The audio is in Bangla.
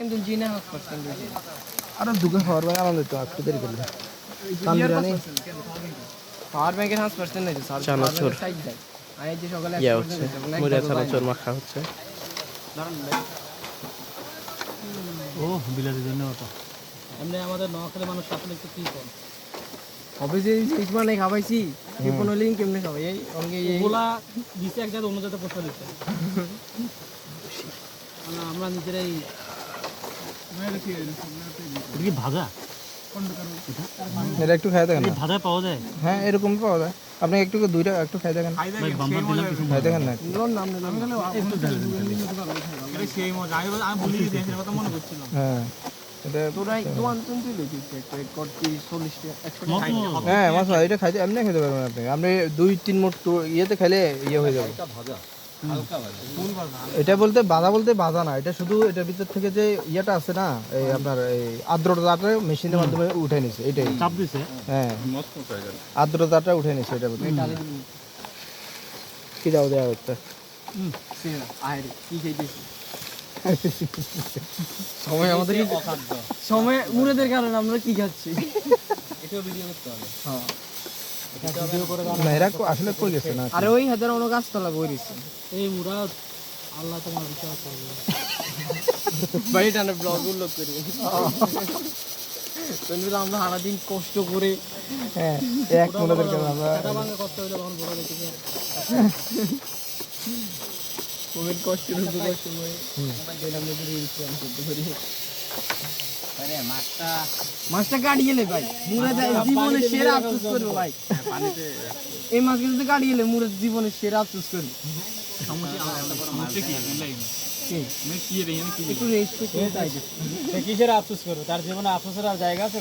কিন্তু জিনা হাফ পার্সেন্ট আর দুটো খাওয়ার ভাই আলাদা তো একটু দেরি করলে তান্দুরানি পাওয়ার ব্যাংকের 5% নাই তো স্যার চানাচুর সাইড দেয় আই যে সকালে ইয়া হচ্ছে মুড়া চানাচুর মাখা হচ্ছে। ও বিলাসের জন্য ওটা এমনি আমাদের নোয়াখালী মানুষ আসলে একটু কি করে হবে যে ইসমা নাই খাবাইছি কোনো লিঙ্ক কেমনে খাবাই এই অঙ্গে এই ওগুলা দিছে এক জায়গায় অন্য জায়গায় পোস্ট দিচ্ছে আমরা নিজেরাই এটা কি ভাজা এটা একটু খাই দেখেন এই ভাজা পাওয়া যায় হ্যাঁ এরকম পাওয়া যায় আপনি একটু দুইটা একটু খাই দেখেন ভাই বাম্পার দিলাম কিছু খাই দেখেন না নাম একটু ঢালেন সেই মজা আমি ভুলে গেছি এর কথা মনে করছিলাম হ্যাঁ এটা তোরাই দোয়ান তুই লইছিস একটা করতি 40 টাকা 100 টাকা হ্যাঁ মাছ এটা খাইতে এমনি খেতে পারবেন আপনি আপনি 2-3 মুঠ ইয়েতে খেলে ইয়ে হয়ে যাবে এটা বলতে বাধা না এটা শুধু এটার ভিতর থেকে যে ইয়েটা আছে না এই আপনার এই আর্দ্রতাটা মেশিনের মাধ্যমে উঠে নিছে এটাই চাপ দিছে হ্যাঁ আর্দ্রতাটা উঠে নিছে এটা বলতে কি দাও দেওয়া হচ্ছে আরে কি খাইছিস সময় আমাদের সময় মুরেদের কারণে আমরা কি খাচ্ছি এটাও ভিডিও করতে হবে হ্যাঁ না এরা আসলে কই গেছে না আরে ওই হাজার অন্য গাছতলা বইরিছে এই মুরাদ আল্লাহ তোমার বিচার করবে ভাই টানে ব্লগ গুলো করি তখন আমরা সারাদিন কষ্ট করে হ্যাঁ এক মনের কারণে আমরা এটা ভাঙা কষ্ট হইলো তখন বড় দেখি কোভিড কষ্টের উপর কষ্ট হয়ে দিলাম না রিলস করতে পারি আরে মাছটা কাটি গেলে ভাই মুরে জীবনের সেরা আফসোস করবো ভাই পানিতে এই মাছ কিন্তু কাটি গেলে মুরে জীবনের সেরা আফসোস করবো সমস্যা কি লাইন কি রে কি একটু রেস্ট করতে চাই কিসের আফসোস করো তার জীবনে আফসোসের আর জায়গা আছে